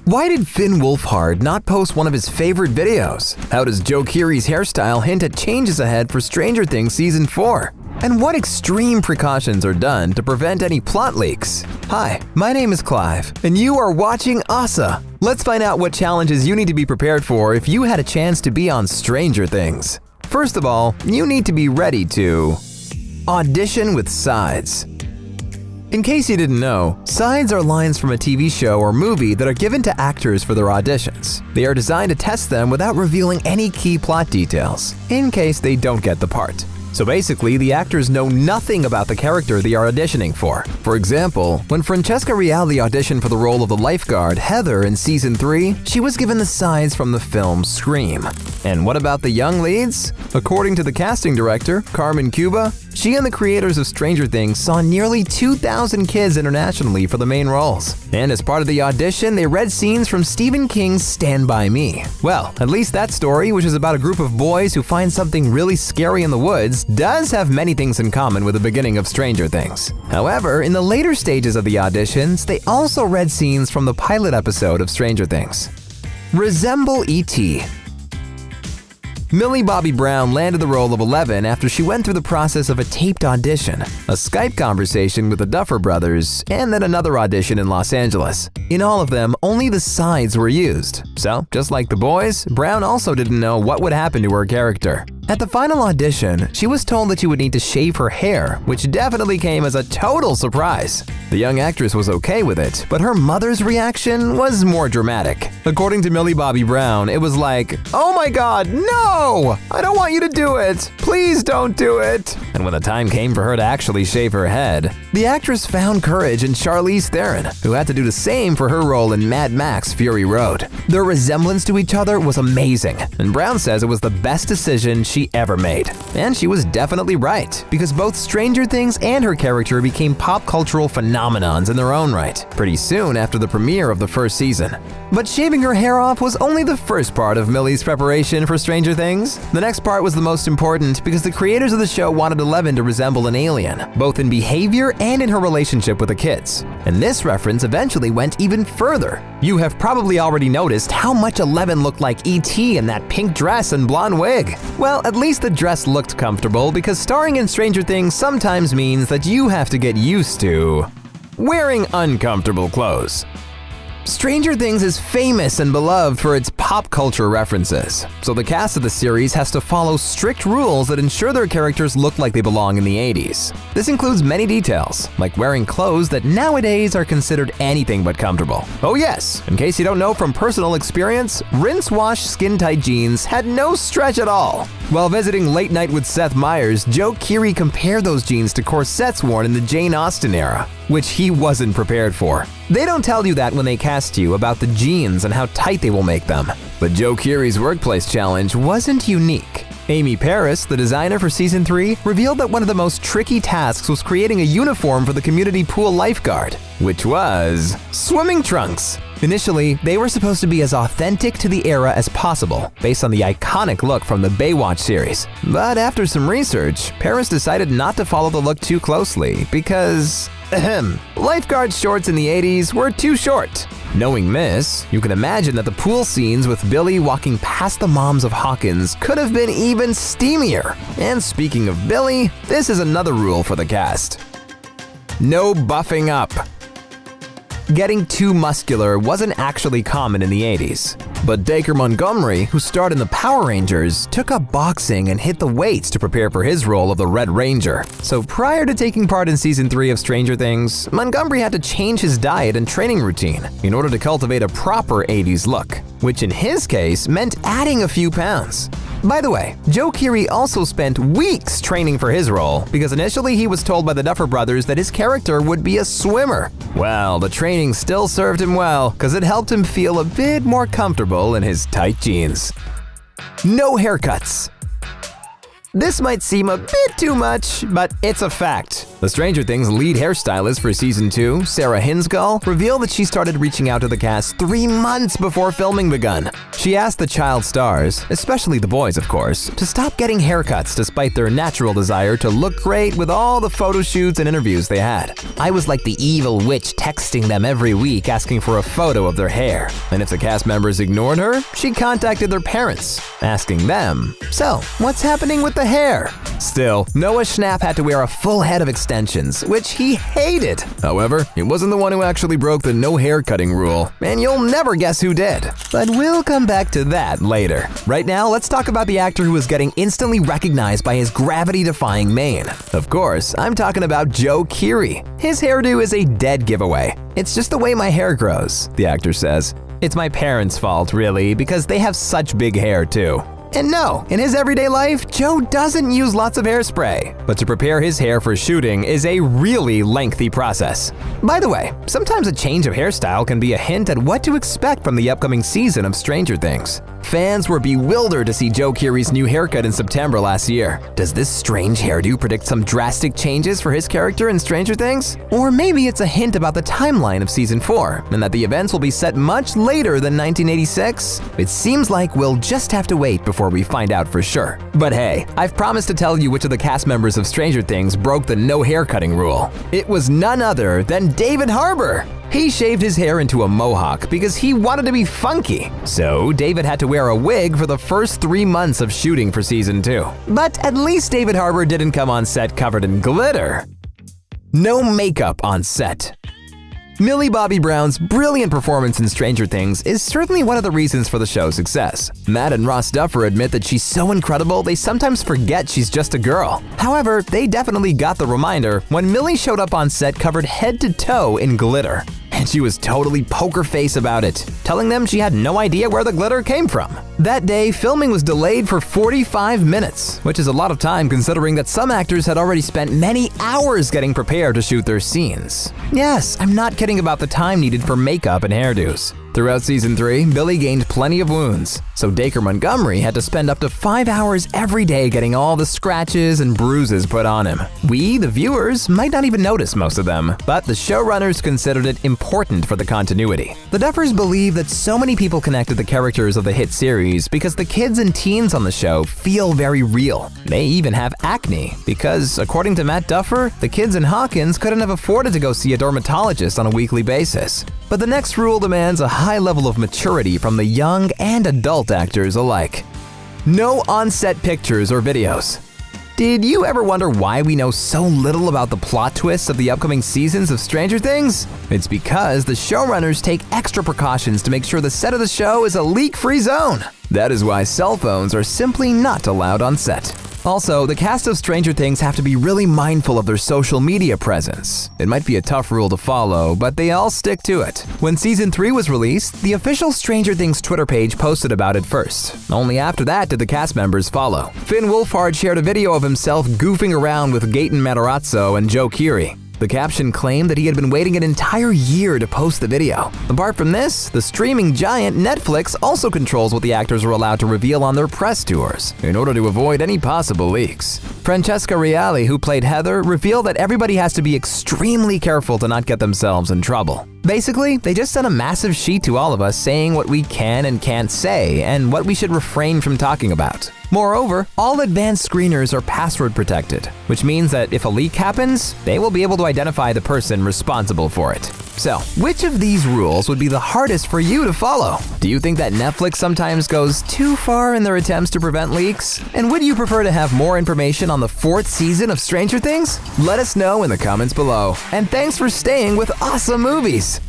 Why did Finn Wolfhard not post one of his favorite videos? How does Joe Keery's hairstyle hint at changes ahead for Stranger Things Season 4? And what extreme precautions are done to prevent any plot leaks? Hi, my name is Clive, and you are watching Asa. Let's find out what challenges you need to be prepared for if you had a chance to be on Stranger Things. First of all, you need to be ready to audition with sides. In case you didn't know, sides are lines from a TV show or movie that are given to actors for their auditions. They are designed to test them without revealing any key plot details, in case they don't get the part. So basically, the actors know nothing about the character they are auditioning for. For example, when Francesca Reali auditioned for the role of the lifeguard Heather in Season 3, she was given the sides from the film Scream. And what about the young leads? According to the casting director, Carmen Cuba, she and the creators of Stranger Things saw nearly 2,000 kids internationally for the main roles. And as part of the audition, they read scenes from Stephen King's Stand By Me. Well, at least that story, which is about a group of boys who find something really scary in the woods, does have many things in common with the beginning of Stranger Things. However, in the later stages of the auditions, they also read scenes from the pilot episode of Stranger Things. Resemble E.T. Millie Bobby Brown landed the role of Eleven after she went through the process of a taped audition, a Skype conversation with the Duffer Brothers, and then another audition in Los Angeles. In all of them, only the sides were used. So, just like the boys, Brown also didn't know what would happen to her character. At the final audition, she was told that she would need to shave her hair, which definitely came as a total surprise. The young actress was okay with it, but her mother's reaction was more dramatic. According to Millie Bobby Brown, it was like, "Oh my God, no! I don't want you to do it! Please don't do it!" And when the time came for her to actually shave her head, the actress found courage in Charlize Theron, who had to do the same for her role in Mad Max Fury Road. Their resemblance to each other was amazing, and Brown says it was the best decision she ever made. And she was definitely right, because both Stranger Things and her character became pop cultural phenomenons in their own right, pretty soon after the premiere of the first season. But shaving her hair off was only the first part of Millie's preparation for Stranger Things. The next part was the most important because the creators of the show wanted Eleven to resemble an alien, both in behavior and in her relationship with the kids. And this reference eventually went even further. You have probably already noticed how much Eleven looked like E.T. in that pink dress and blonde wig. Well, at least the dress looked comfortable because starring in Stranger Things sometimes means that you have to get used to wearing uncomfortable clothes. Stranger Things is famous and beloved for its pop culture references, so the cast of the series has to follow strict rules that ensure their characters look like they belong in the 80s. This includes many details, like wearing clothes that nowadays are considered anything but comfortable. Oh yes, in case you don't know from personal experience, rinse-wash skin-tight jeans had no stretch at all. While visiting Late Night with Seth Meyers, Joe Keery compared those jeans to corsets worn in the Jane Austen era, which he wasn't prepared for. They don't tell you that when they cast you about the jeans and how tight they will make them. But Joe Keery's workplace challenge wasn't unique. Amy Paris, the designer for Season 3, revealed that one of the most tricky tasks was creating a uniform for the community pool lifeguard, which was swimming trunks. Initially, they were supposed to be as authentic to the era as possible, based on the iconic look from the Baywatch series. But after some research, Paris decided not to follow the look too closely because, lifeguard shorts in the 80s were too short. Knowing this, you can imagine that the pool scenes with Billy walking past the moms of Hawkins could have been even steamier. And speaking of Billy, this is another rule for the cast. No buffing up. Getting too muscular wasn't actually common in the 80s. But Dacre Montgomery, who starred in the Power Rangers, took up boxing and hit the weights to prepare for his role of the Red Ranger. So prior to taking part in Season 3 of Stranger Things, Montgomery had to change his diet and training routine in order to cultivate a proper 80s look, which in his case meant adding a few pounds. By the way, Joe Keery also spent weeks training for his role because initially he was told by the Duffer Brothers that his character would be a swimmer. Well, the training still served him well because it helped him feel a bit more comfortable in his tight jeans. No haircuts. This might seem a bit too much, but it's a fact. The Stranger Things lead hairstylist for Season 2, Sarah Hinsgull, revealed that she started reaching out to the cast 3 months before filming begun. She asked the child stars, especially the boys of course, to stop getting haircuts despite their natural desire to look great with all the photo shoots and interviews they had. I was like the evil witch texting them every week asking for a photo of their hair. And if the cast members ignored her, she contacted their parents, asking them, "So, what's happening with the hair?" Still, Noah Schnapp had to wear a full head of extensions, which he hated. However, he wasn't the one who actually broke the no haircutting rule, and you'll never guess who did. But we'll come back to that later. Right now, let's talk about the actor who was getting instantly recognized by his gravity-defying mane. Of course, I'm talking about Joe Keery. His hairdo is a dead giveaway. "It's just the way my hair grows," the actor says. "It's my parents' fault, really, because they have such big hair too." And no, in his everyday life, Joe doesn't use lots of hairspray, but to prepare his hair for shooting is a really lengthy process. By the way, sometimes a change of hairstyle can be a hint at what to expect from the upcoming season of Stranger Things. Fans were bewildered to see Joe Keery's new haircut in September last year. Does this strange hairdo predict some drastic changes for his character in Stranger Things? Or maybe it's a hint about the timeline of Season 4, and that the events will be set much later than 1986? It seems like we'll just have to wait before we find out for sure. But hey, I've promised to tell you which of the cast members of Stranger Things broke the no haircutting rule. It was none other than David Harbour. He shaved his hair into a mohawk because he wanted to be funky. So David had to wear a wig for the first 3 months of shooting for Season 2. But at least David Harbour didn't come on set covered in glitter. No makeup on set. Millie Bobby Brown's brilliant performance in Stranger Things is certainly one of the reasons for the show's success. Matt and Ross Duffer admit that she's so incredible they sometimes forget she's just a girl. However, they definitely got the reminder when Millie showed up on set covered head to toe in glitter. And she was totally poker face about it, telling them she had no idea where the glitter came from. That day, filming was delayed for 45 minutes, which is a lot of time considering that some actors had already spent many hours getting prepared to shoot their scenes. Yes, I'm not kidding about the time needed for makeup and hairdos. Throughout Season 3, Billy gained plenty of wounds, so Dacre Montgomery had to spend up to 5 hours every day getting all the scratches and bruises put on him. We, the viewers, might not even notice most of them, but the showrunners considered it important for the continuity. The Duffers believe that so many people connected the characters of the hit series because the kids and teens on the show feel very real. They even have acne, because according to Matt Duffer, the kids in Hawkins couldn't have afforded to go see a dermatologist on a weekly basis. But the next rule demands a high level of maturity from the young and adult actors alike. No on-set pictures or videos. Did you ever wonder why we know so little about the plot twists of the upcoming seasons of Stranger Things? It's because the showrunners take extra precautions to make sure the set of the show is a leak-free zone. That is why cell phones are simply not allowed on set. Also, the cast of Stranger Things have to be really mindful of their social media presence. It might be a tough rule to follow, but they all stick to it. When Season 3 was released, the official Stranger Things Twitter page posted about it first. Only after that did the cast members follow. Finn Wolfhard shared a video of himself goofing around with Gaten Matarazzo and Joe Keery. The caption claimed that he had been waiting an entire year to post the video. Apart from this, the streaming giant Netflix also controls what the actors are allowed to reveal on their press tours, in order to avoid any possible leaks. Francesca Reale, who played Heather, revealed that everybody has to be extremely careful to not get themselves in trouble. Basically, they just sent a massive sheet to all of us saying what we can and can't say and what we should refrain from talking about. Moreover, all advanced screeners are password protected, which means that if a leak happens, they will be able to identify the person responsible for it. So, which of these rules would be the hardest for you to follow? Do you think that Netflix sometimes goes too far in their attempts to prevent leaks? And would you prefer to have more information on the 4th season of Stranger Things? Let us know in the comments below. And thanks for staying with Awesome Movies!